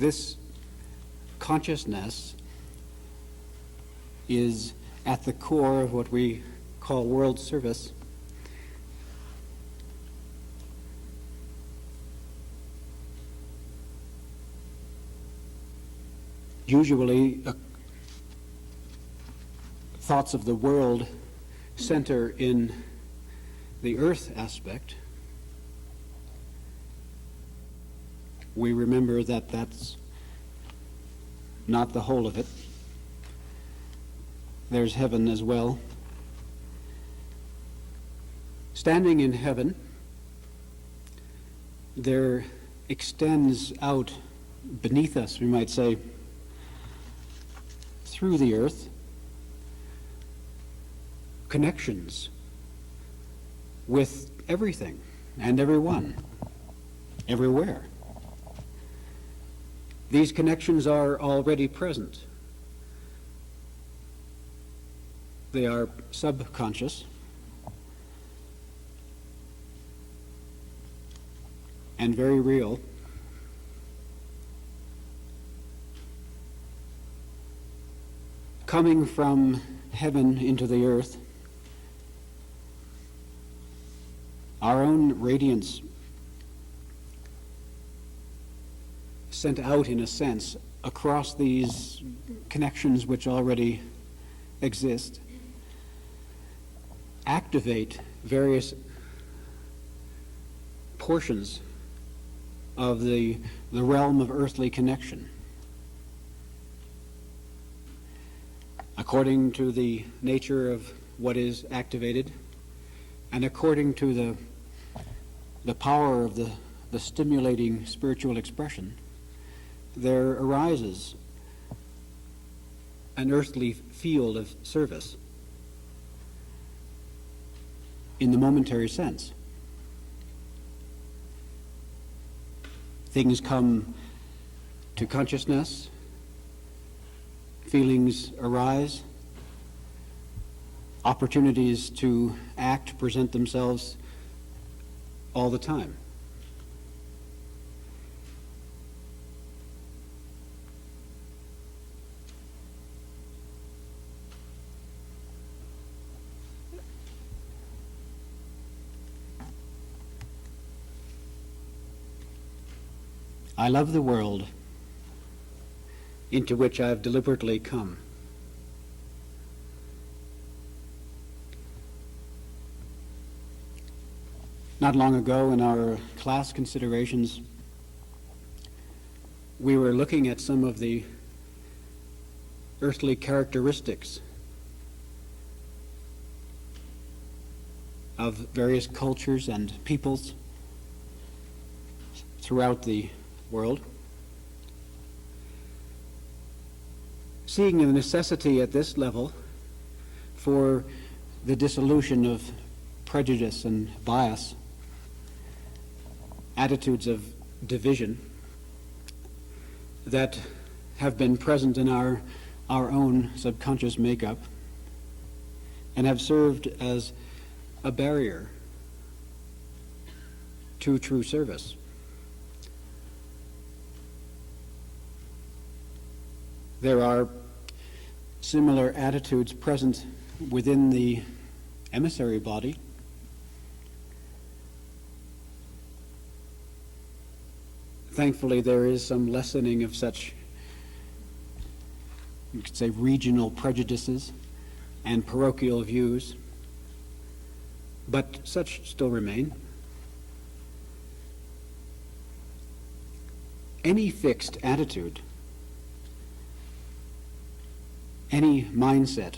this consciousness is at the core of what we call world service. Usually, thoughts of the world center in the earth aspect. We remember that that's not the whole of it. There's heaven as well. Standing in heaven, there extends out beneath us, we might say, through the earth, connections with everything and everyone, everywhere. These connections are already present. They are subconscious and very real. Coming from heaven into the earth, our own radiance sent out, in a sense, across these connections which already exist, activate various portions of the realm of earthly connection. According to the nature of what is activated, and according to the power of the stimulating spiritual expression, there arises an earthly field of service in the momentary sense. Things come to consciousness, feelings arise, opportunities to act present themselves all the time. I love the world into which I've deliberately come. Not long ago in our class considerations, we were looking at some of the earthly characteristics of various cultures and peoples throughout the world, seeing the necessity at this level for the dissolution of prejudice and bias, attitudes of division that have been present in our own subconscious makeup and have served as a barrier to true service. There are similar attitudes present within the emissary body. Thankfully, there is some lessening of such, you could say, regional prejudices and parochial views, but such still remain. Any fixed attitude, any mindset,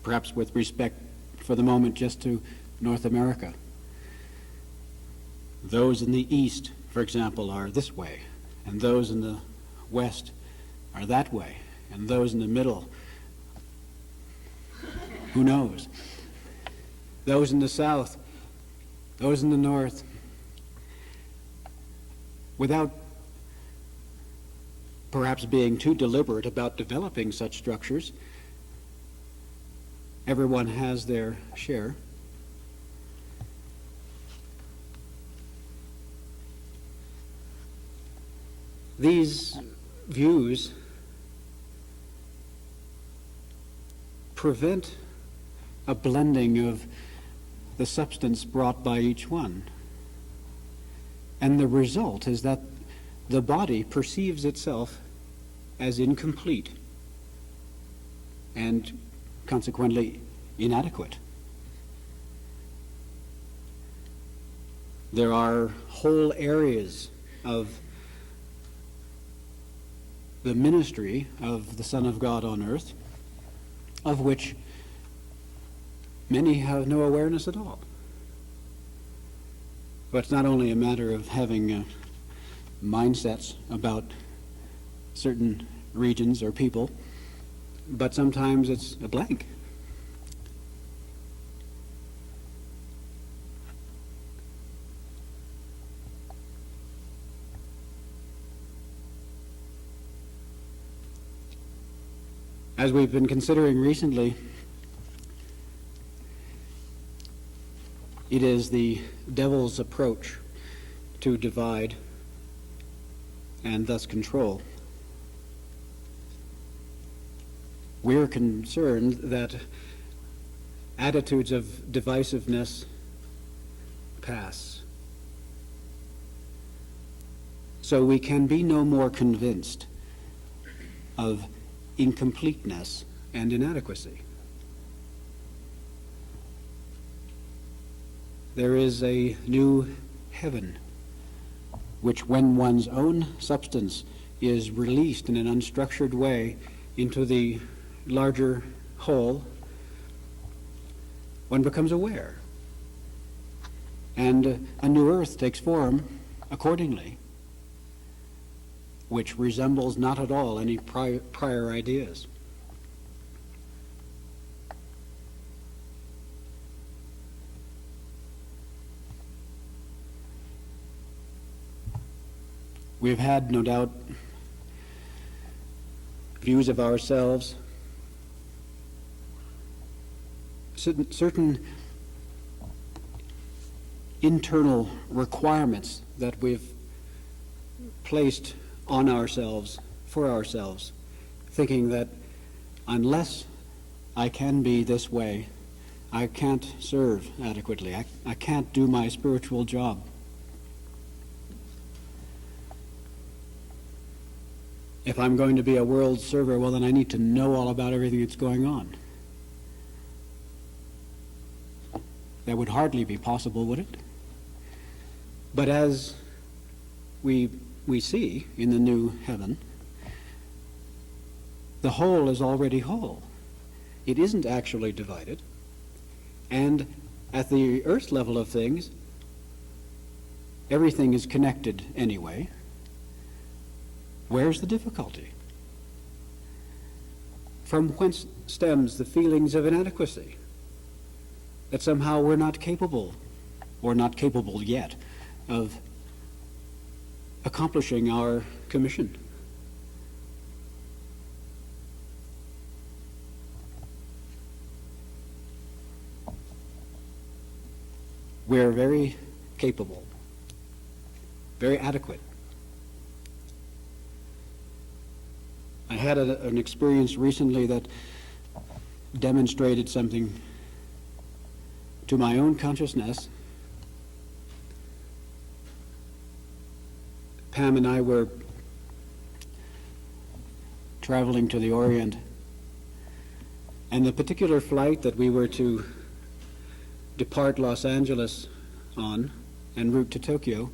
perhaps with respect for the moment just to North America. Those in the East, for example, are this way, and those in the West are that way, and those in the middle, who knows? Those in the South, those in the North, without perhaps being too deliberate about developing such structures, everyone has their share. These views prevent a blending of the substance brought by each one. And the result is that the body perceives itself as incomplete and consequently inadequate. There are whole areas of the ministry of the Son of God on earth of which many have no awareness at all. But it's not only a matter of having mindsets about certain regions or people, but sometimes it's a blank. As we've been considering recently, it is the devil's approach to divide and thus control. We're concerned that attitudes of divisiveness pass. So we can be no more convinced of incompleteness and inadequacy. There is a new heaven, which when one's own substance is released in an unstructured way into the larger whole, one becomes aware. And a new earth takes form accordingly, which resembles not at all any prior ideas. We've had, no doubt, views of ourselves, certain internal requirements that we've placed on ourselves, for ourselves, thinking that unless I can be this way, I can't serve adequately. I can't do my spiritual job. If I'm going to be a world server, well, then I need to know all about everything that's going on. That would hardly be possible, would it? But as we see in the new heaven, the whole is already whole. It isn't actually divided. And at the earth level of things, everything is connected anyway. Where's the difficulty? From whence stems the feelings of inadequacy? That somehow we're not capable, or not capable yet, of accomplishing our commission. We're very capable, very adequate. I had an experience recently that demonstrated something to my own consciousness. Pam and I were traveling to the Orient, and the particular flight that we were to depart Los Angeles on en route to Tokyo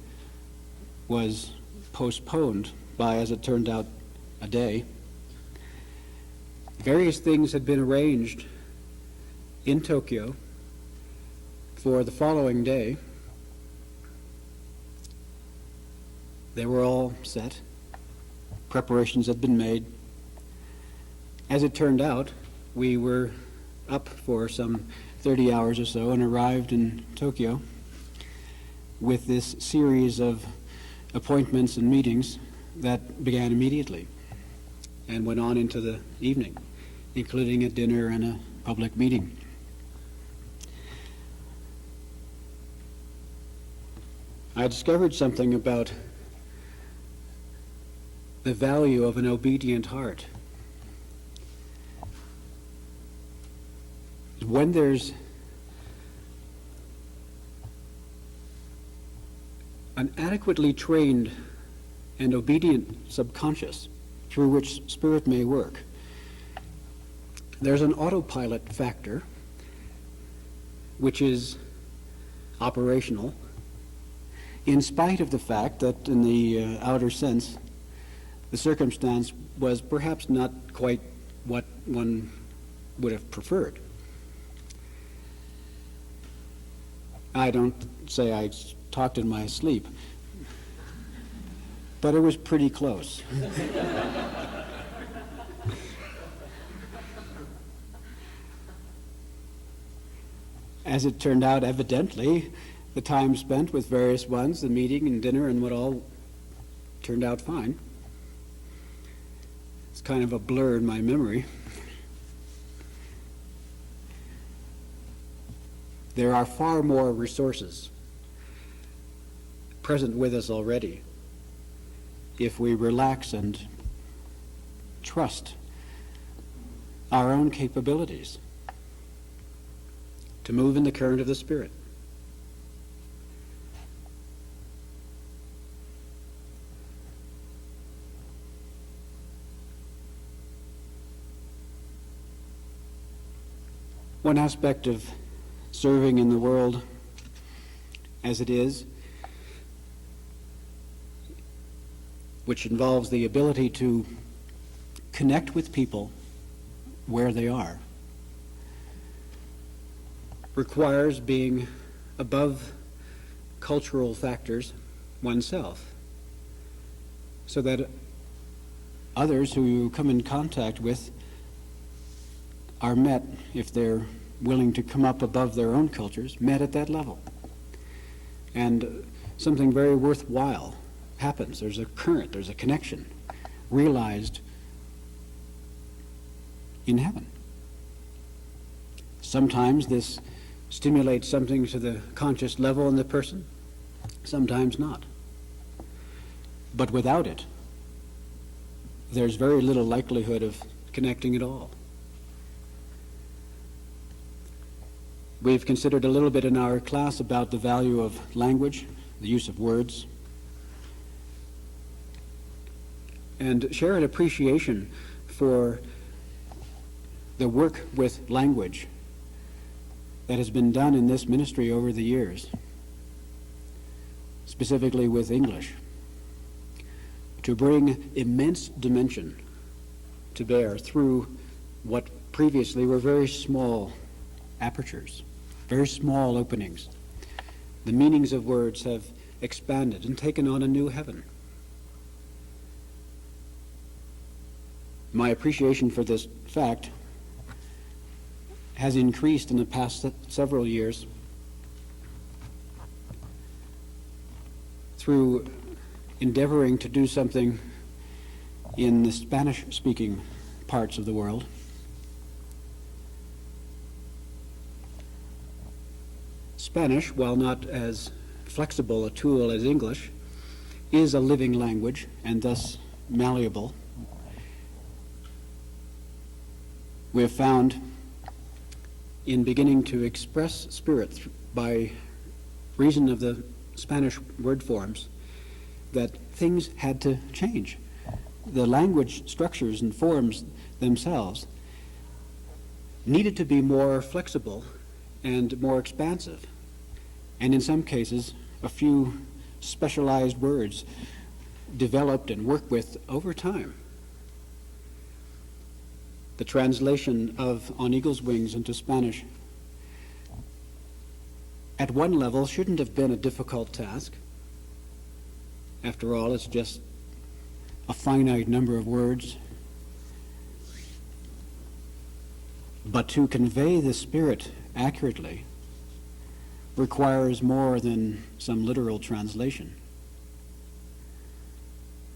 was postponed by, as it turned out, a day. Various things had been arranged in Tokyo for the following day. They were all set. Preparations had been made. As it turned out, we were up for some 30 hours or so and arrived in Tokyo with this series of appointments and meetings that began immediately and went on into the evening, including a dinner and a public meeting. I discovered something about the value of an obedient heart. When there's an adequately trained and obedient subconscious through which spirit may work, there's an autopilot factor which is operational, in spite of the fact that in the outer sense, the circumstance was perhaps not quite what one would have preferred. I don't say I talked in my sleep, but it was pretty close. As it turned out, evidently, the time spent with various ones, the meeting and dinner and what all, turned out fine. It's kind of a blur in my memory. There are far more resources present with us already if we relax and trust our own capabilities to move in the current of the Spirit. One aspect of serving in the world as it is, which involves the ability to connect with people where they are, requires being above cultural factors oneself, so that others who you come in contact with are met, if they're willing to come up above their own cultures, met at that level. And something very worthwhile happens. There's a current, there's a connection realized in heaven. Sometimes this stimulates something to the conscious level in the person, sometimes not. But without it, there's very little likelihood of connecting at all. We've considered a little bit in our class about the value of language, the use of words, and share an appreciation for the work with language that has been done in this ministry over the years, specifically with English, to bring immense dimension to bear through what previously were very small apertures, very small openings. The meanings of words have expanded and taken on a new heaven. My appreciation for this fact has increased in the past several years through endeavoring to do something in the Spanish-speaking parts of the world. Spanish, while not as flexible a tool as English, is a living language and thus malleable. We have found in beginning to express spirit by reason of the Spanish word forms that things had to change. The language structures and forms themselves needed to be more flexible and more expansive, and in some cases a few specialized words developed and worked with over time. The translation of On Eagle's Wings into Spanish at one level shouldn't have been a difficult task. After all, it's just a finite number of words. But to convey the Spirit accurately requires more than some literal translation.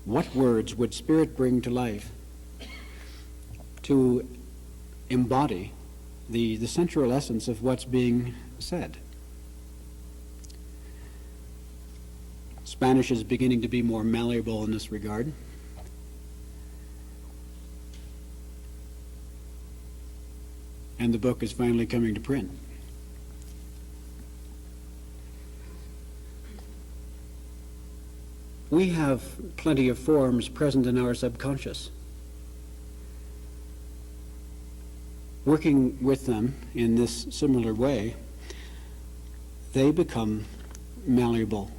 What words would Spirit bring to life to embody the central essence of what's being said? Spanish is beginning to be more malleable in this regard. and the book is finally coming to print. We have plenty of forms present in our subconscious. Working with them in this similar way, they become malleable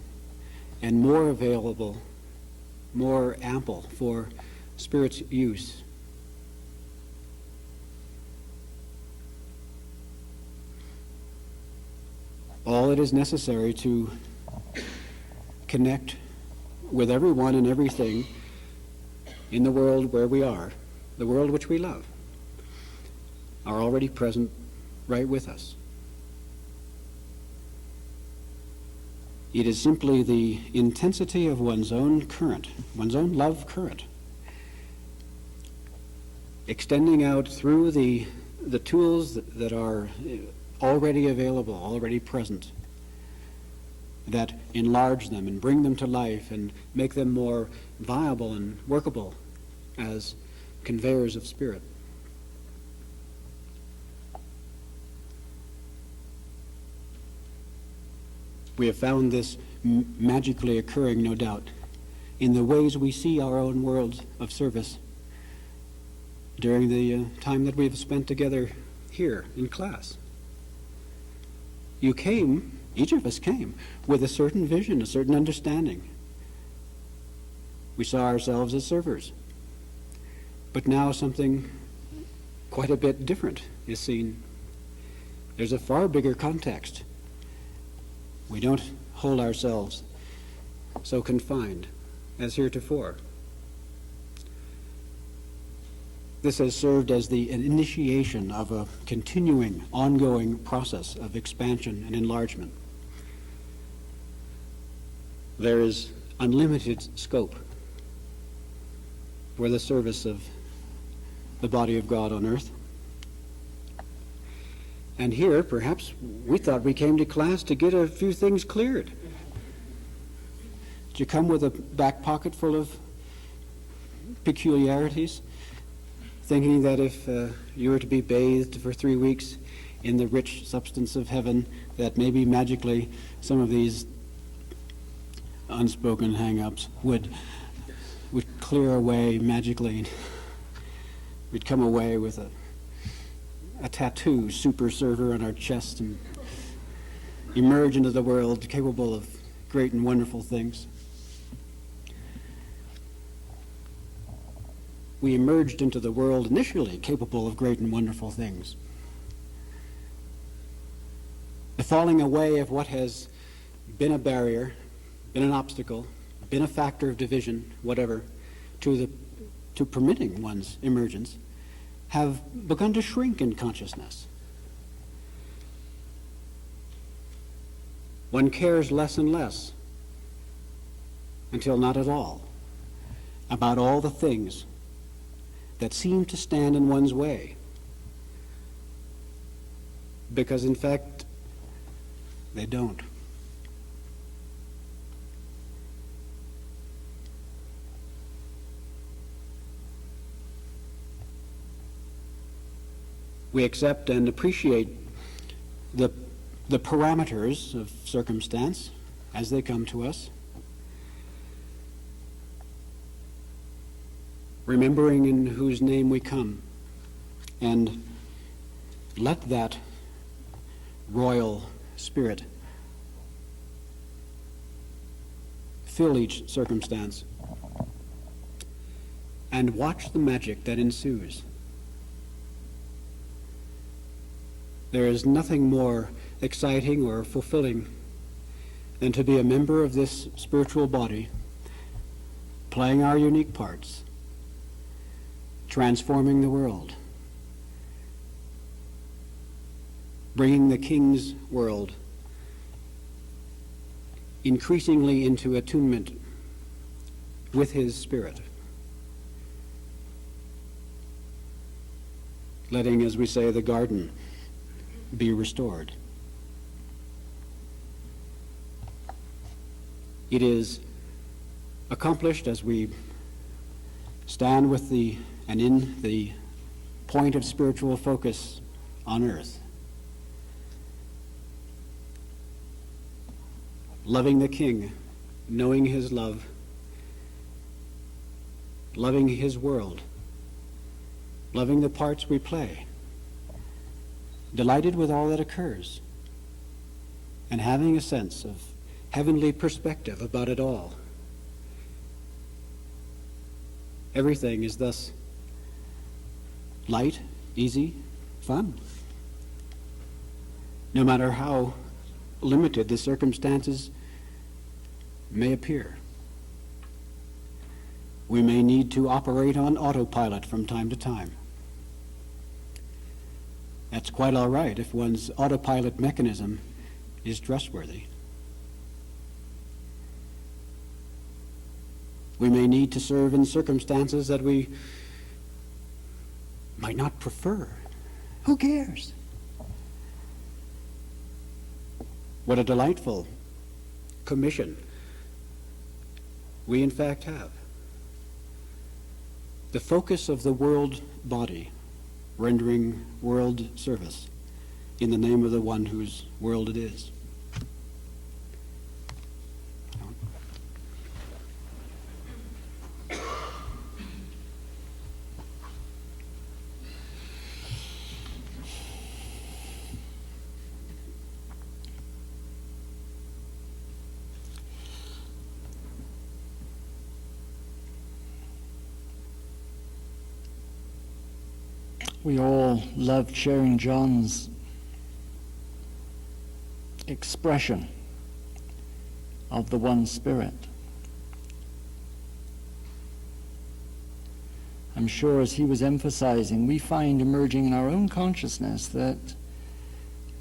and more available, more ample for Spirit's use. All it is necessary to connect with everyone and everything in the world where we are, the world which we love, are already present right with us. It is simply the intensity of one's own current, one's own love current, extending out through the tools that are already available, already present, that enlarge them and bring them to life and make them more viable and workable as conveyors of spirit. We have found this magically occurring, no doubt, in the ways we see our own worlds of service during the time that we've spent together here in class. You came, each of us came, with a certain vision, a certain understanding. We saw ourselves as servers. But now something quite a bit different is seen. There's a far bigger context. We don't hold ourselves so confined as heretofore. This has served as an initiation of a continuing, ongoing process of expansion and enlargement. There is unlimited scope for the service of the body of God on earth. And here, perhaps, we thought we came to class to get a few things cleared. Did you come with a back pocket full of peculiarities, thinking that if you were to be bathed for 3 weeks in the rich substance of heaven, that maybe magically some of these unspoken hang-ups would clear away magically, and we'd come away with a tattoo, super server, on our chest and emerge into the world capable of great and wonderful things. We emerged into the world initially capable of great and wonderful things. The falling away of what has been a barrier, been an obstacle, been a factor of division, whatever, to permitting one's emergence, have begun to shrink in consciousness. One cares less and less, until not at all, about all the things that seem to stand in one's way, because in fact they don't. We accept and appreciate the parameters of circumstance as they come to us, remembering in whose name we come, and let that royal spirit fill each circumstance and watch the magic that ensues. There is nothing more exciting or fulfilling than to be a member of this spiritual body, playing our unique parts, transforming the world, bringing the King's world increasingly into attunement with his spirit, letting, as we say, the garden be restored. It is accomplished as we stand with and in the point of spiritual focus on earth. Loving the King, knowing his love, loving his world, loving the parts we play, delighted with all that occurs, and having a sense of heavenly perspective about it all. Everything is thus light, easy, fun. No matter how limited the circumstances may appear. We may need to operate on autopilot from time to time. That's quite all right if one's autopilot mechanism is trustworthy. We may need to serve in circumstances that we might not prefer. Who cares? What a delightful commission we in fact have. The focus of the world body, rendering world service in the name of the one whose world it is. We all loved sharing John's expression of the one Spirit. I'm sure as he was emphasizing, we find emerging in our own consciousness that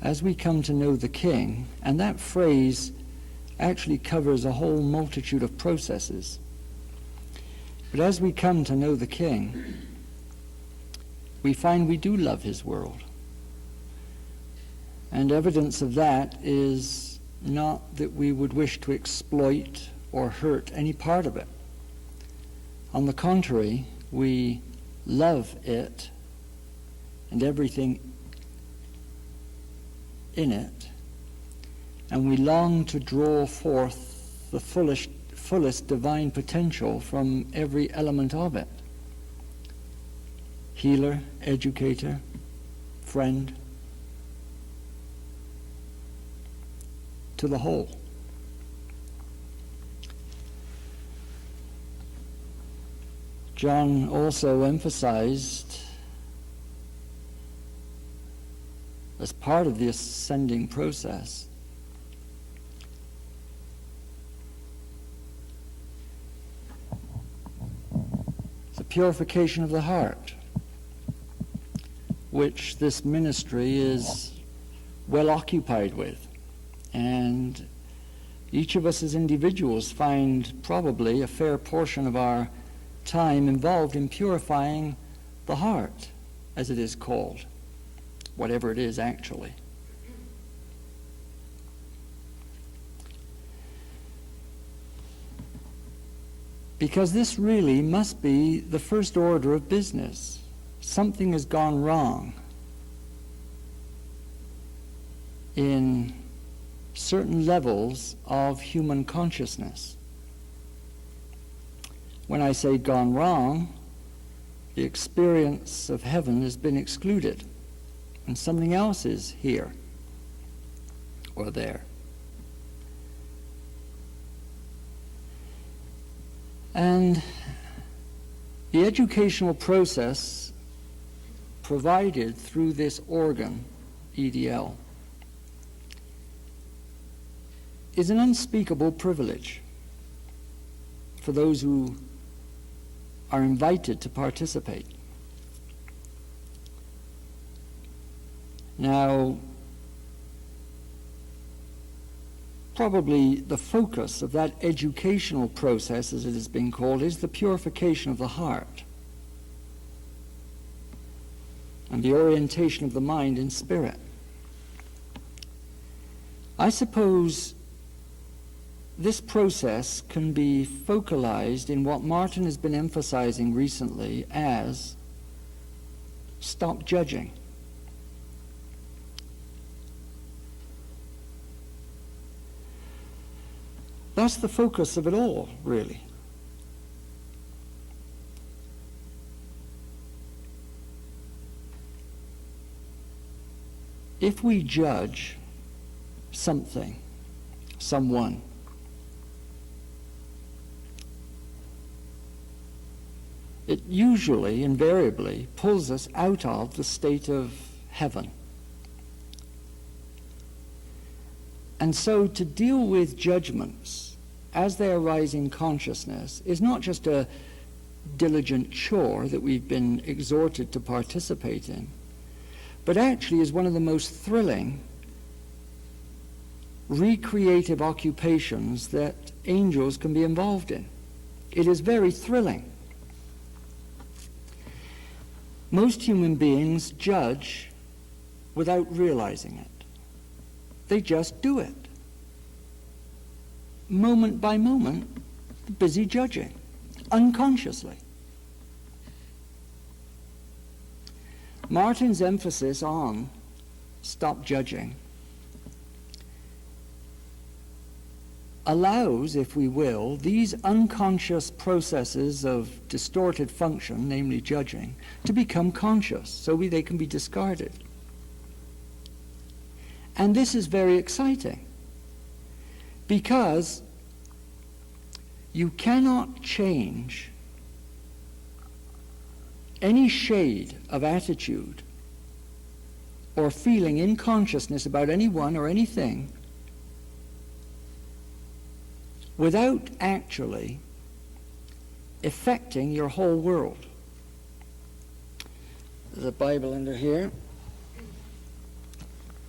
as we come to know the King, and that phrase actually covers a whole multitude of processes, but as we come to know the King, we find we do love his world. And evidence of that is not that we would wish to exploit or hurt any part of it. On the contrary, we love it and everything in it, and we long to draw forth the fullest divine potential from every element of it. Healer, educator, friend, to the whole. John also emphasized, as part of the ascending process, the purification of the heart, which this ministry is well occupied with. And each of us as individuals find probably a fair portion of our time involved in purifying the heart, as it is called, whatever it is actually. Because this really must be the first order of business. Something has gone wrong in certain levels of human consciousness. When I say gone wrong, the experience of heaven has been excluded, and something else is here or there. And the educational process provided through this organ, EDL, is an unspeakable privilege for those who are invited to participate. Now, probably the focus of that educational process, as it has been called, is the purification of the heart and the orientation of the mind and spirit. I suppose this process can be focalized in what Martin has been emphasizing recently as stop judging. That's the focus of it all, really. If we judge something, someone, it usually, invariably, pulls us out of the state of heaven. And so to deal with judgments as they arise in consciousness is not just a diligent chore that we've been exhorted to participate in, but actually is one of the most thrilling recreative occupations that angels can be involved in. It is very thrilling. Most human beings judge without realizing it. They just do it. Moment by moment, busy judging, unconsciously. Martin's emphasis on stop judging allows, if we will, these unconscious processes of distorted function, namely judging, to become conscious, so they can be discarded. And this is very exciting, because you cannot change any shade of attitude or feeling in consciousness about anyone or anything without actually affecting your whole world. There's a Bible under here.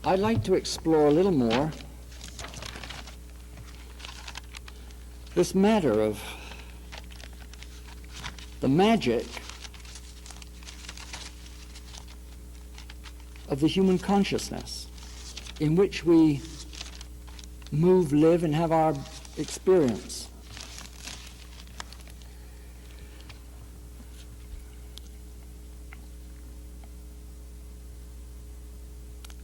I'd like to explore a little more this matter of the magic of the human consciousness in which we move, live, and have our experience.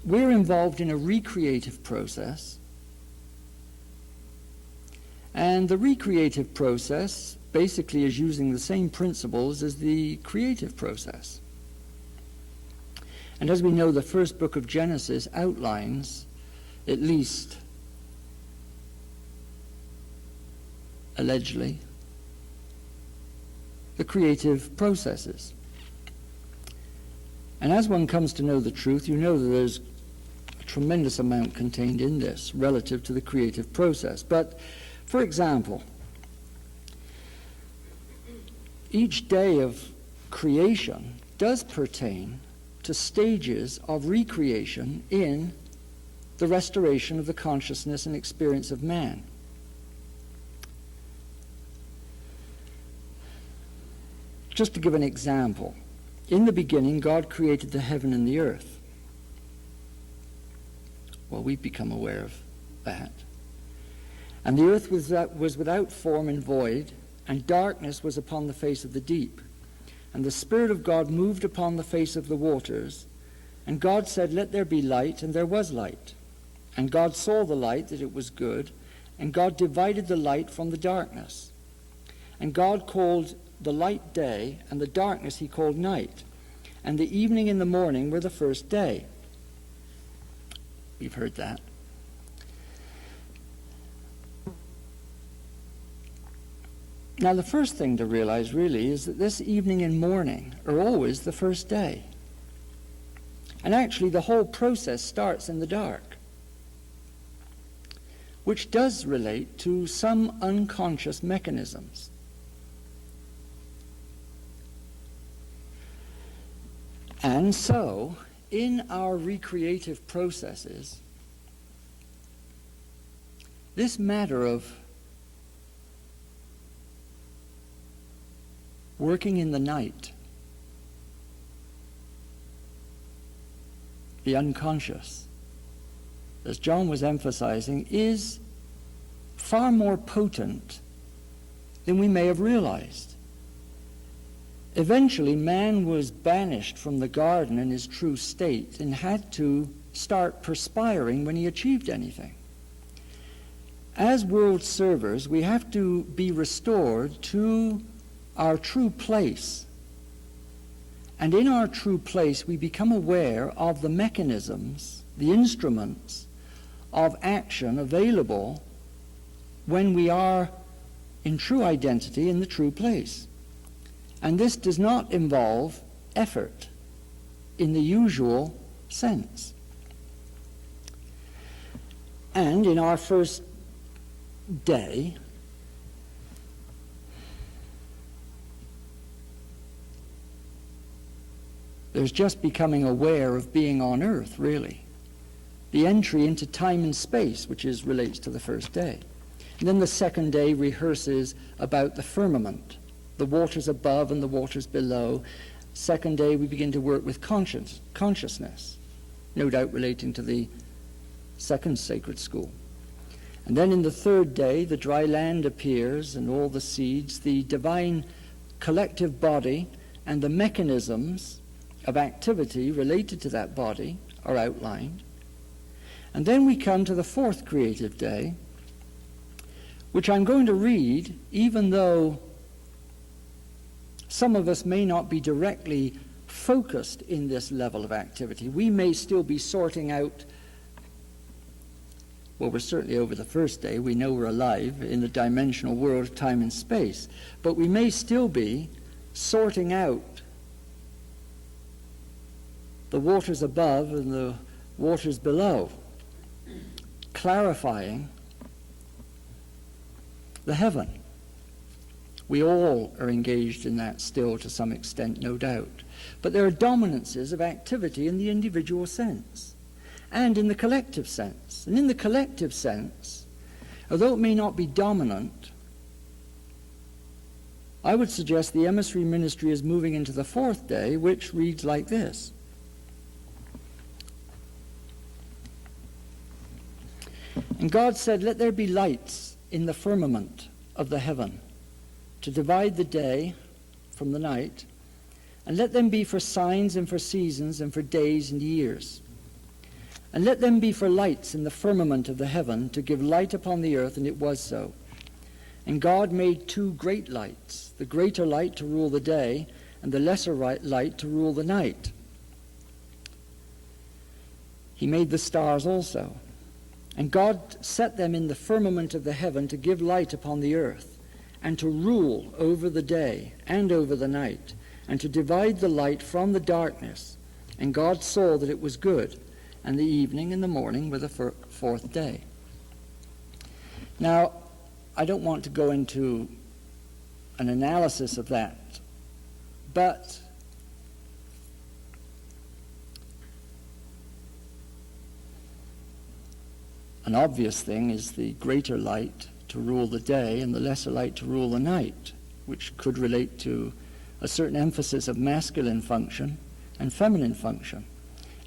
We're involved in a recreative process, and the recreative process basically is using the same principles as the creative process. And as we know, the first book of Genesis outlines, at least allegedly, the creative processes. And as one comes to know the truth, you know that there's a tremendous amount contained in this relative to the creative process. But, for example, each day of creation does pertain to stages of recreation in the restoration of the consciousness and experience of man. Just to give an example, in the beginning, God created the heaven and the earth. Well, we've become aware of that. And the earth was without form and void, and darkness was upon the face of the deep. And the Spirit of God moved upon the face of the waters. And God said, "Let there be light," and there was light. And God saw the light, that it was good. And God divided the light from the darkness. And God called the light day, and the darkness he called night. And the evening and the morning were the first day. We've heard that. Now, the first thing to realize, really, is that this evening and morning are always the first day. And actually, the whole process starts in the dark, which does relate to some unconscious mechanisms. And so, in our recreative processes, this matter of working in the night, the unconscious, as John was emphasizing, is far more potent than we may have realized. Eventually, man was banished from the garden in his true state and had to start perspiring when he achieved anything. as world servers, we have to be restored to our true place. And in our true place, we become aware of the mechanisms, the instruments of action available when we are in true identity in the true place. And this does not involve effort in the usual sense. And in our first day, there's just becoming aware of being on earth, really. The entry into time and space, which relates to the first day. And then the second day rehearses about the firmament, the waters above and the waters below. Second day we begin to work with consciousness, no doubt relating to the second sacred school. And then in the third day, the dry land appears and all the seeds, the divine collective body and the mechanisms of activity related to that body are outlined. And then we come to the fourth creative day, which I'm going to read, even though some of us may not be directly focused in this level of activity. We may still be sorting out, well, we're certainly over the first day, we know we're alive in the dimensional world of time and space, but we may still be sorting out the waters above and the waters below, clarifying the heaven. We all are engaged in that still to some extent, no doubt. But there are dominances of activity in the individual sense and in the collective sense. And in the collective sense, although it may not be dominant, I would suggest the emissary ministry is moving into the fourth day, which reads like this. And God said, "Let there be lights in the firmament of the heaven, to divide the day from the night, and let them be for signs and for seasons and for days and years. And let them be for lights in the firmament of the heaven, to give light upon the earth," and it was so. And God made two great lights, the greater light to rule the day, and the lesser light to rule the night. He made the stars also. And God set them in the firmament of the heaven to give light upon the earth, and to rule over the day and over the night, and to divide the light from the darkness. And God saw that it was good, and the evening and the morning were the fourth day. Now, I don't want to go into an analysis of that, but an obvious thing is the greater light to rule the day and the lesser light to rule the night, which could relate to a certain emphasis of masculine function and feminine function.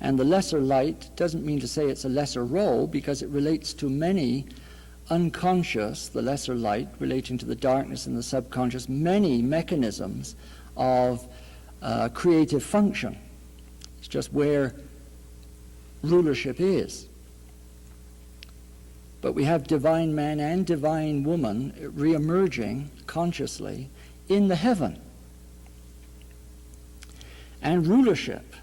And the lesser light doesn't mean to say it's a lesser role, because it relates to many unconscious, the lesser light relating to the darkness and the subconscious, many mechanisms of creative function. It's just where rulership is. But we have divine man and divine woman re-emerging consciously in the heaven. And rulership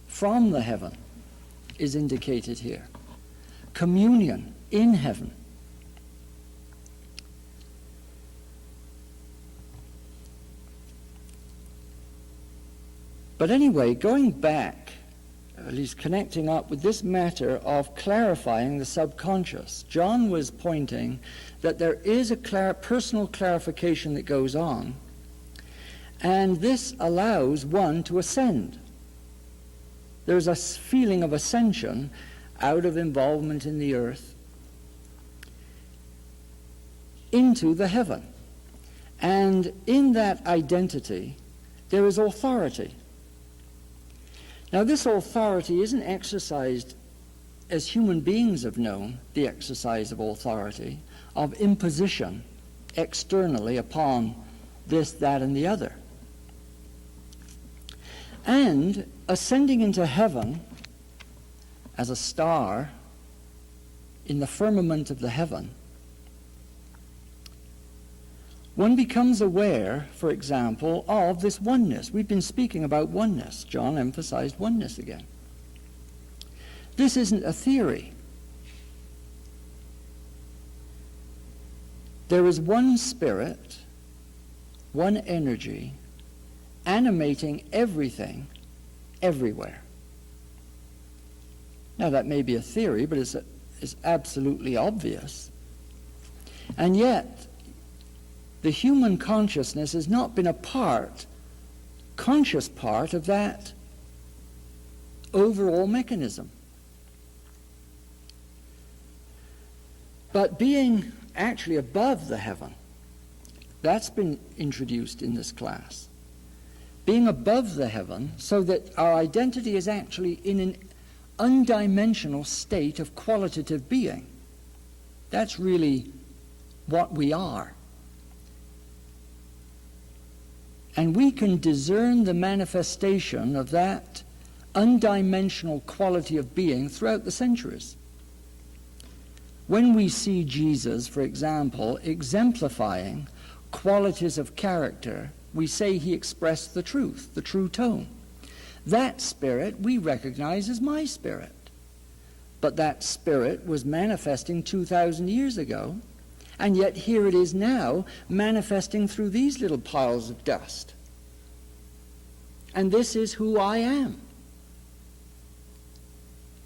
from the heaven is indicated here. Communion in heaven. But anyway, going back, at least connecting up with this matter of clarifying the subconscious, John was pointing that there is a personal clarification that goes on, and this allows one to ascend. There's a feeling of ascension out of involvement in the earth into the heaven. And in that identity, there is authority. Now, this authority isn't exercised as human beings have known the exercise of authority, of imposition externally upon this, that, and the other. And ascending into heaven as a star in the firmament of the heaven one becomes aware, for example, of this oneness. We've been speaking about oneness. John emphasized oneness again. This isn't a theory. There is one spirit, one energy, animating everything, everywhere. Now, that may be a theory, but it's absolutely obvious. And yet, the human consciousness has not been a conscious part of that overall mechanism. But being actually above the heaven, that's been introduced in this class. Being above the heaven so that our identity is actually in an undimensional state of qualitative being. That's really what we are. And we can discern the manifestation of that undimensional quality of being throughout the centuries. When we see Jesus, for example, exemplifying qualities of character, we say he expressed the truth, the true tone. That spirit we recognize as my spirit. But that spirit was manifesting 2,000 years ago, and yet here it is now manifesting through these little piles of dust. And this is who I am.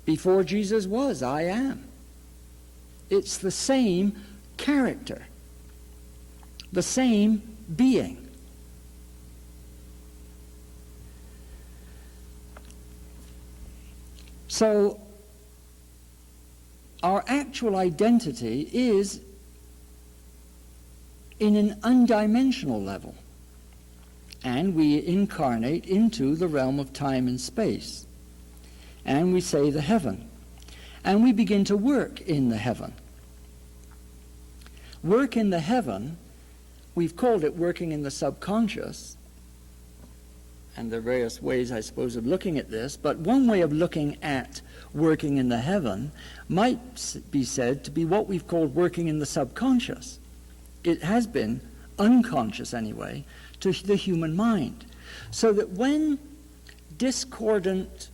Before Jesus was, I am. It's the same character, the same being. So, our actual identity is in an undimensional level, and we incarnate into the realm of time and space, and we say the heaven, and we begin to work in the heaven. Work in the heaven, we've called it working in the subconscious, and there are various ways, I suppose, of looking at this, but one way of looking at working in the heaven might be said to be what we've called working in the subconscious. It has been unconscious, anyway, to the human mind. So that when discordant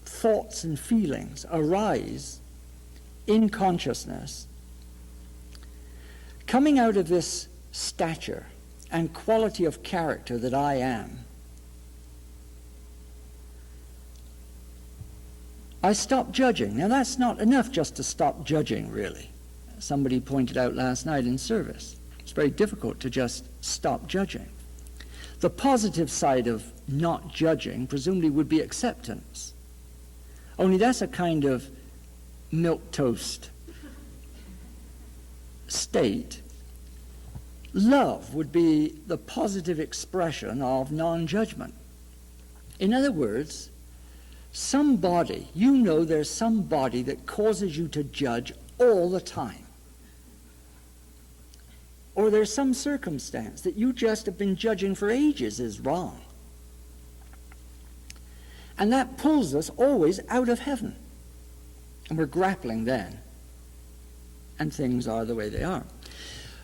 thoughts and feelings arise in consciousness, coming out of this stature and quality of character that I am, I stop judging. Now, that's not enough just to stop judging, really. Somebody pointed out last night in service. It's very difficult to just stop judging. The positive side of not judging presumably would be acceptance. Only that's a kind of milquetoast state. Love would be the positive expression of non-judgment. In other words, somebody, you know there's somebody that causes you to judge all the time. Or there's some circumstance that you just have been judging for ages is wrong. And that pulls us always out of heaven. And we're grappling then. And things are the way they are.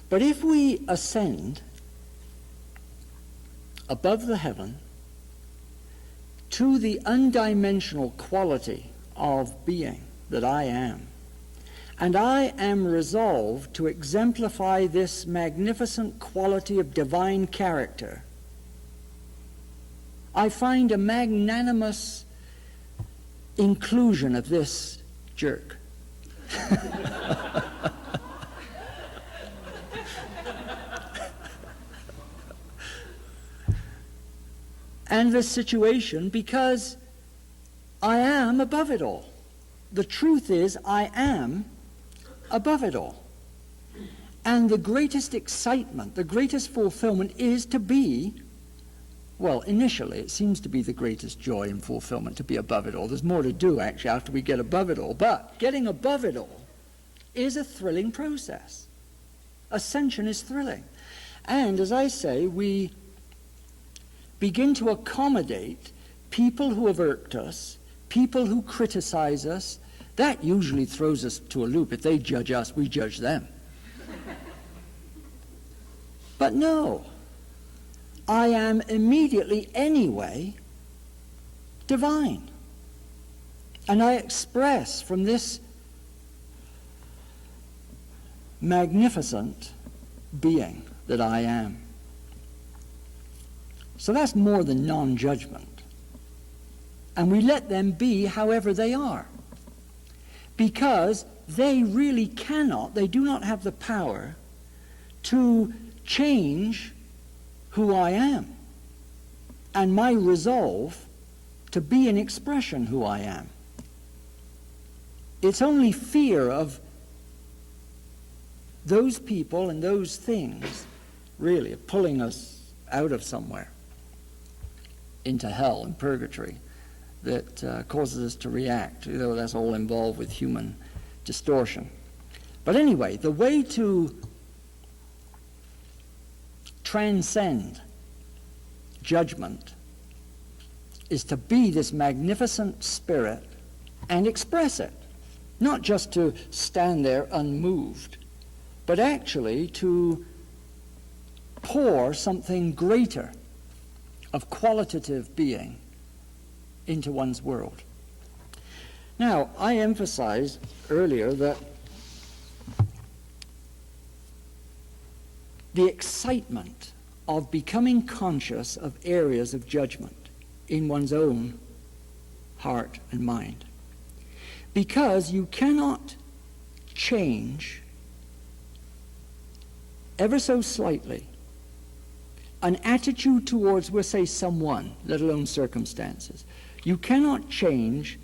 But if we ascend above the heaven to the undimensional quality of being that I am, and I am resolved to exemplify this magnificent quality of divine character, I find a magnanimous inclusion of this jerk. And this situation, because I am above it all. The truth is, I am above it all. And the greatest excitement, the greatest fulfillment is to be, well, initially it seems to be the greatest joy and fulfillment to be above it all. There's more to do, actually, after we get above it all. But getting above it all is a thrilling process. Ascension is thrilling. And as I say, we begin to accommodate people who have irked us, people who criticize us. That usually throws us to a loop. If they judge us, we judge them. But no, I am immediately anyway divine. And I express from this magnificent being that I am. So that's more than non-judgment. And we let them be however they are. Because they really cannot, they do not have the power to change who I am and my resolve to be an expression who I am. It's only fear of those people and those things really of pulling us out of somewhere into hell and purgatory that causes us to react, though that's all involved with human distortion. But anyway, the way to transcend judgment is to be this magnificent spirit and express it, not just to stand there unmoved, but actually to pour something greater of qualitative being into one's world. Now, I emphasized earlier that the excitement of becoming conscious of areas of judgment in one's own heart and mind. Because you cannot change ever so slightly an attitude towards, we'll say, someone, let alone circumstances. You cannot change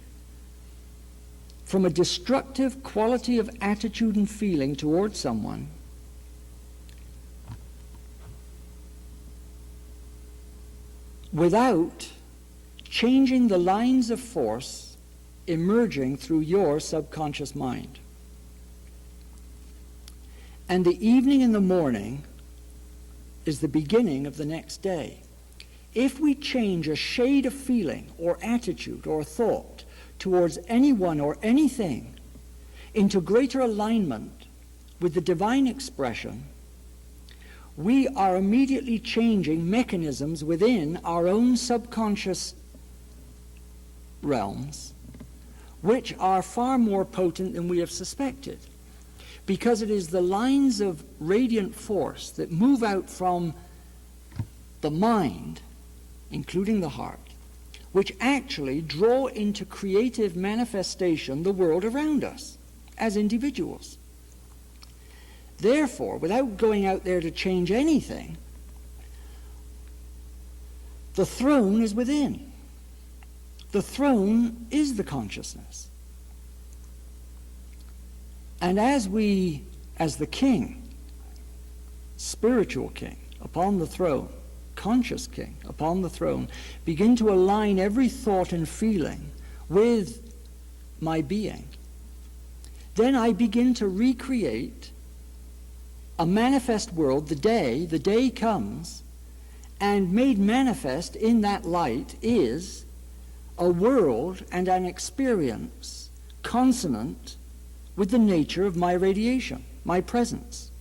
from a destructive quality of attitude and feeling towards someone without changing the lines of force emerging through your subconscious mind. And the evening and the morning is the beginning of the next day. If we change a shade of feeling or attitude or thought towards anyone or anything into greater alignment with the divine expression, we are immediately changing mechanisms within our own subconscious realms, which are far more potent than we have suspected. Because it is the lines of radiant force that move out from the mind, including the heart, which actually draw into creative manifestation the world around us as individuals. Therefore, without going out there to change anything, the throne is within. The throne is the consciousness. And as the king, spiritual king, upon the throne, conscious king, upon the throne, begin to align every thought and feeling with my being, then I begin to recreate a manifest world. The day comes, and made manifest in that light is a world and an experience consonant with the nature of my radiation, my presence.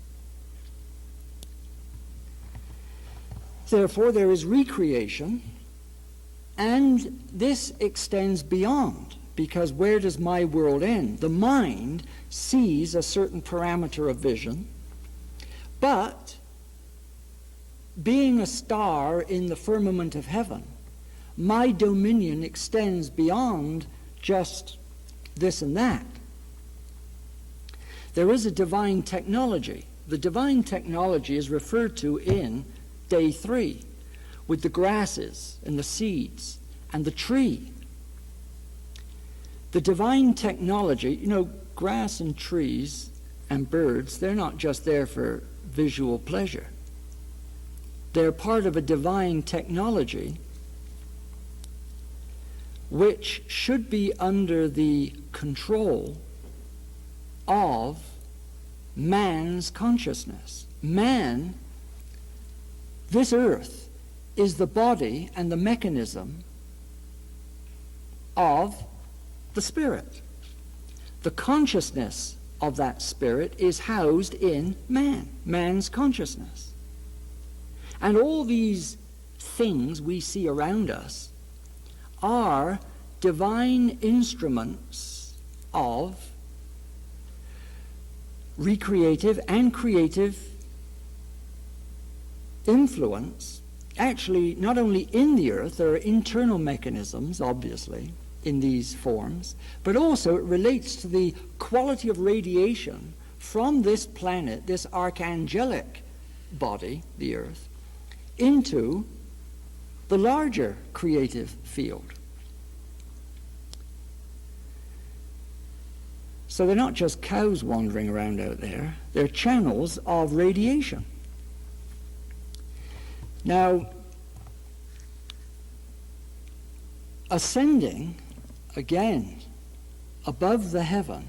Therefore, there is recreation, and this extends beyond, because where does my world end? The mind sees a certain parameter of vision, but being a star in the firmament of heaven, my dominion extends beyond just this and that. There is a divine technology. The divine technology is referred to in day 3 with the grasses and the seeds and the tree. The divine technology, grass and trees and birds, they're not just there for visual pleasure. They're part of a divine technology which should be under the control of man's consciousness. Man, this earth, is the body and the mechanism of the spirit. The consciousness of that spirit is housed in man's consciousness. And all these things we see around us are divine instruments of recreative and creative influence, actually not only in the earth. There are internal mechanisms, obviously, in these forms, but also it relates to the quality of radiation from this planet, this archangelic body, the earth, into the larger creative field. So they're not just cows wandering around out there, they're channels of radiation. Now, ascending again above the heaven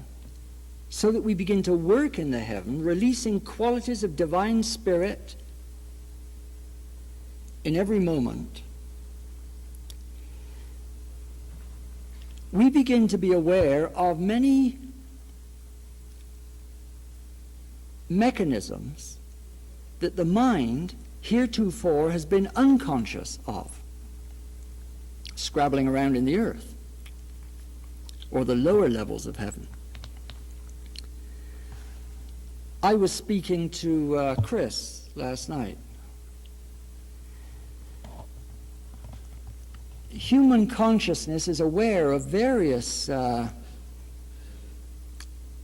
so that we begin to work in the heaven, releasing qualities of divine spirit in every moment, we begin to be aware of many mechanisms that the mind heretofore has been unconscious of, scrabbling around in the earth or the lower levels of heaven. I was speaking to Chris last night. Human consciousness is aware of various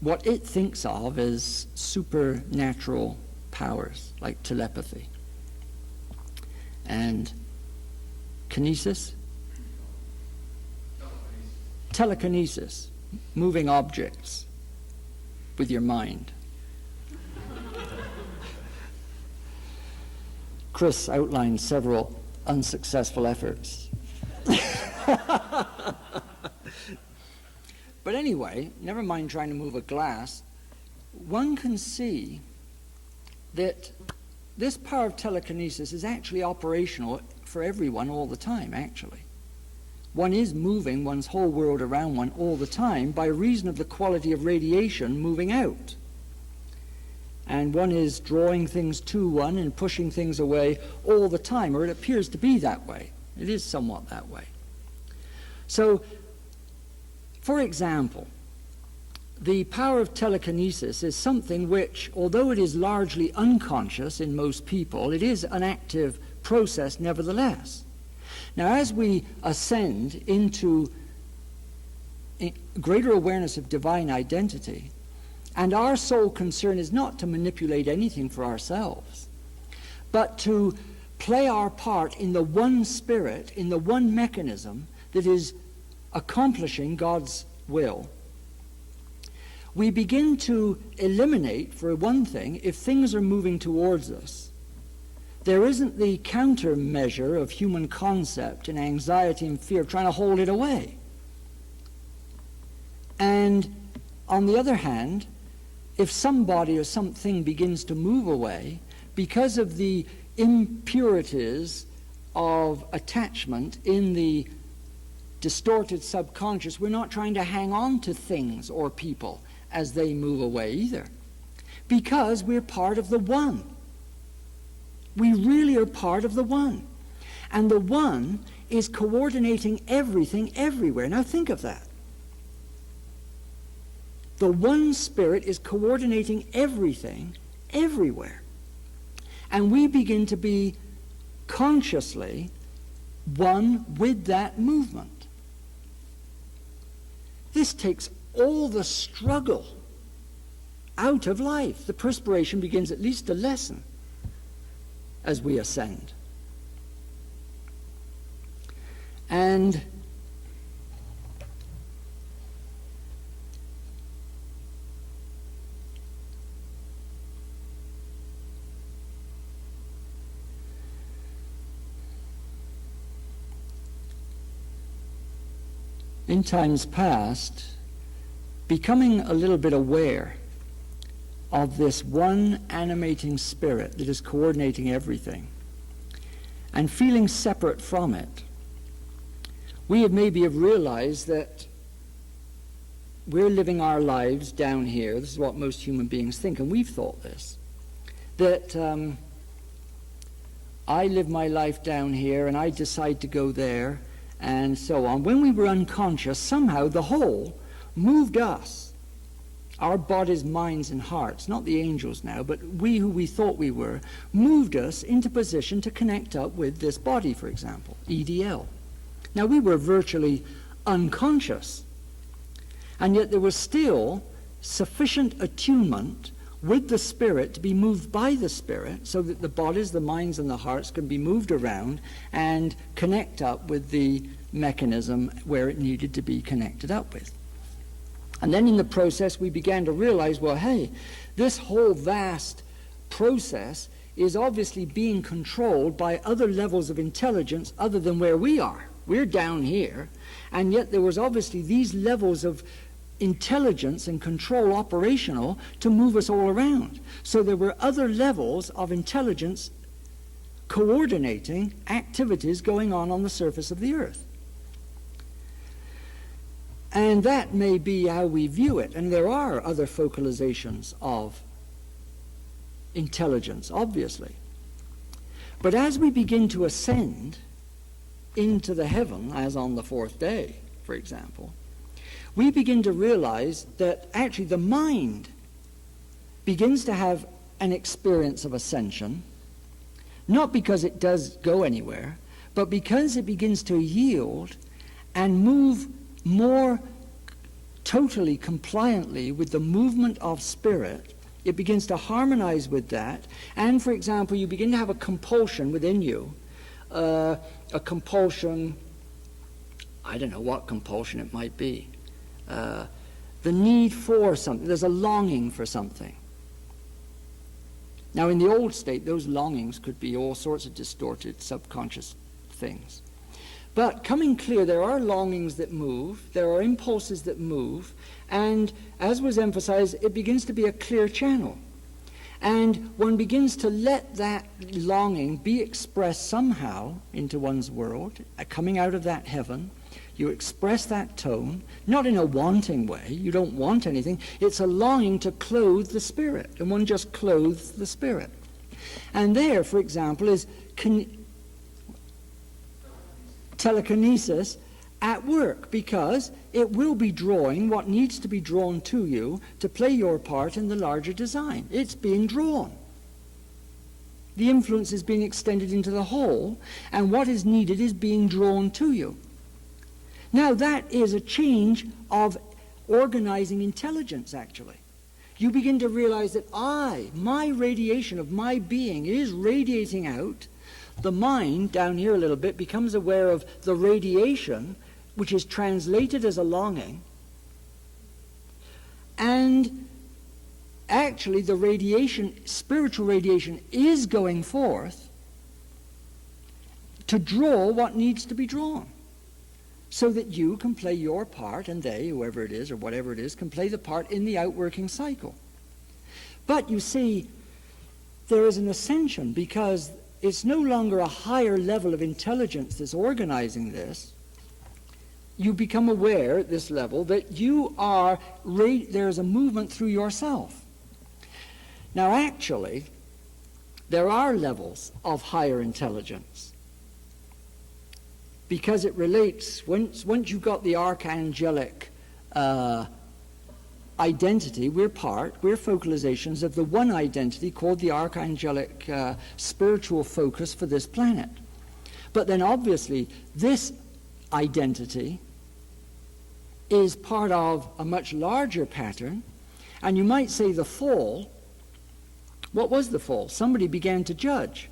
what it thinks of as supernatural powers, like telepathy and kinesis, telekinesis, moving objects with your mind. Chris outlined several unsuccessful efforts. But anyway, never mind trying to move a glass, one can see that this power of telekinesis is actually operational for everyone all the time, actually. One is moving one's whole world around one all the time by reason of the quality of radiation moving out. And one is drawing things to one and pushing things away all the time, or it appears to be that way. It is somewhat that way. So, for example, the power of telekinesis is something which, although it is largely unconscious in most people, it is an active process nevertheless. Now, as we ascend into greater awareness of divine identity, and our sole concern is not to manipulate anything for ourselves, but to play our part in the one spirit, in the one mechanism that is accomplishing God's will, we begin to eliminate, for one thing, if things are moving towards us, there isn't the countermeasure of human concept and anxiety and fear trying to hold it away. And on the other hand, if somebody or something begins to move away because of the impurities of attachment in the distorted subconscious, we're not trying to hang on to things or people as they move away either, because we're part of the one. We really are part of the one. And the one is coordinating everything everywhere. Now think of that. The one spirit is coordinating everything everywhere. And we begin to be consciously one with that movement. This takes all the struggle out of life. The perspiration begins at least to lessen as we ascend. And in times past, becoming a little bit aware of this one animating spirit that is coordinating everything and feeling separate from it, we have maybe realized that we're living our lives down here. This is what most human beings think, and we've thought this, that I live my life down here and I decide to go there, and so on. When we were unconscious, somehow the whole moved us, our bodies, minds, and hearts, not the angels now, but we who we thought we were, moved us into position to connect up with this body, for example, EDL. Now, we were virtually unconscious, and yet there was still sufficient attunement with the Spirit to be moved by the Spirit so that the bodies, the minds, and the hearts can be moved around and connect up with the mechanism where it needed to be connected up with. And then in the process we began to realize, well, hey, this whole vast process is obviously being controlled by other levels of intelligence other than where we are. We're down here, and yet there was obviously these levels of intelligence and control operational to move us all around. So there were other levels of intelligence coordinating activities going on the surface of the earth. And that may be how we view it. And there are other focalizations of intelligence, obviously. But as we begin to ascend into the heaven, as on the fourth day, for example, we begin to realize that actually the mind begins to have an experience of ascension, not because it does go anywhere, but because it begins to yield and move more totally compliantly with the movement of spirit. It begins to harmonize with that. And, for example, you begin to have a compulsion within you, a compulsion, I don't know what compulsion it might be, the need for something. There's a longing for something. Now, in the old state, those longings could be all sorts of distorted subconscious things. But coming clear, there are longings that move, there are impulses that move, and as was emphasized, it begins to be a clear channel. And one begins to let that longing be expressed somehow into one's world, coming out of that heaven. You express that tone, not in a wanting way. You don't want anything. It's a longing to clothe the spirit, and one just clothes the spirit. And there, for example, is telekinesis at work, because it will be drawing what needs to be drawn to you to play your part in the larger design. It's being drawn. The influence is being extended into the whole, and what is needed is being drawn to you. Now, that is a change of organizing intelligence, actually. You begin to realize that my radiation of my being is radiating out. The mind, down here a little bit, becomes aware of the radiation, which is translated as a longing. And actually, the radiation, spiritual radiation, is going forth to draw what needs to be drawn, so that you can play your part, and they, whoever it is or whatever it is, can play the part in the outworking cycle. But you see, there is an ascension, because it's no longer a higher level of intelligence that's organizing this. You become aware at this level that you are, there's a movement through yourself. Now, actually, there are levels of higher intelligence, because it relates, once you've got the archangelic identity, we're focalizations of the one identity called the archangelic spiritual focus for this planet. But then obviously this identity is part of a much larger pattern, and you might say the fall. What was the fall? Somebody began to judge.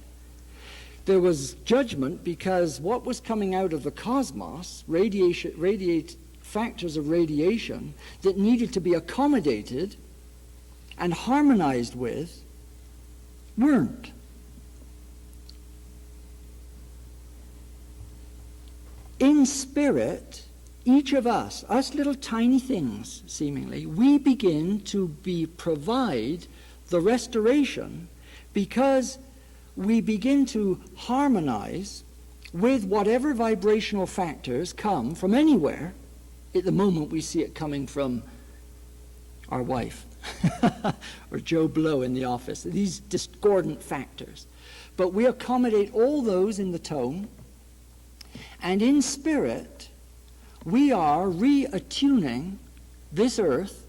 There was judgment because what was coming out of the cosmos, factors of radiation that needed to be accommodated and harmonized with, weren't. In spirit, each of us little tiny things, seemingly, we begin to provide the restoration, because we begin to harmonize with whatever vibrational factors come from anywhere. At the moment we see it coming from our wife or Joe Blow in the office, these discordant factors. but we accommodate all those in the tone, and in spirit, we are reattuning this earth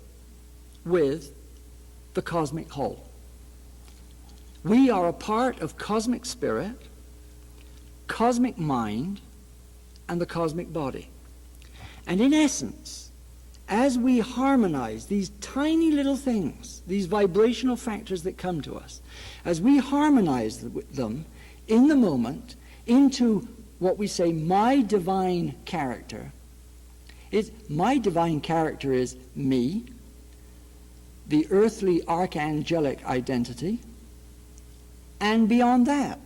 with the cosmic whole. We are a part of cosmic spirit, cosmic mind, and the cosmic body. And in essence, as we harmonize these tiny little things, these vibrational factors that come to us, as we harmonize them in the moment into what we say, my divine character, my divine character is me, the earthly archangelic identity, and beyond that,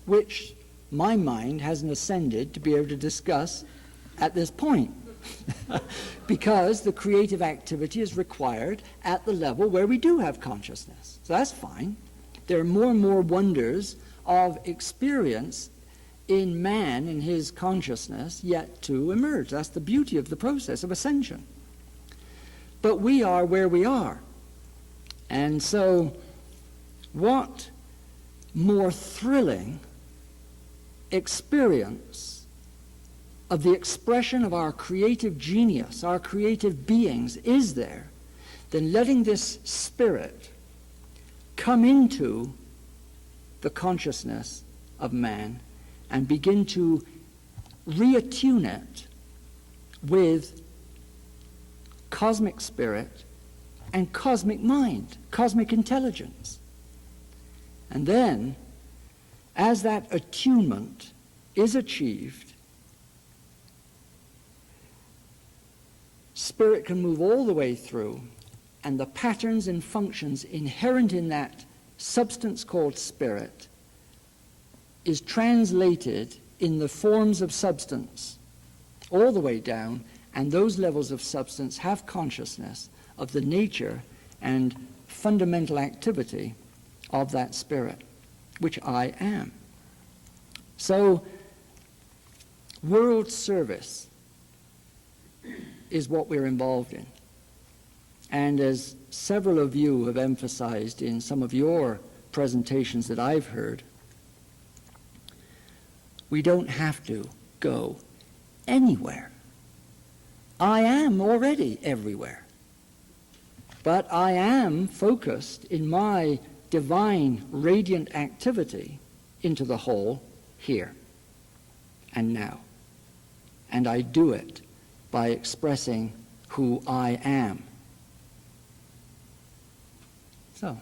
which my mind hasn't ascended to be able to discuss at this point. Because the creative activity is required at the level where we do have consciousness. So that's fine. There are more and more wonders of experience in man and his consciousness yet to emerge. That's the beauty of the process of ascension. But we are where we are. And so what more thrilling experience of the expression of our creative genius, our creative beings, is there than letting this spirit come into the consciousness of man and begin to reattune it with cosmic spirit and cosmic mind, cosmic intelligence. And then, as that attunement is achieved, spirit can move all the way through, and the patterns and functions inherent in that substance called spirit is translated in the forms of substance all the way down, and those levels of substance have consciousness of the nature and fundamental activity of that spirit, which I am. So, world service is what we're involved in. And as several of you have emphasized in some of your presentations that I've heard, we don't have to go anywhere. I am already everywhere. But I am focused in my divine radiant activity into the whole here and now. And I do it by expressing who I am. So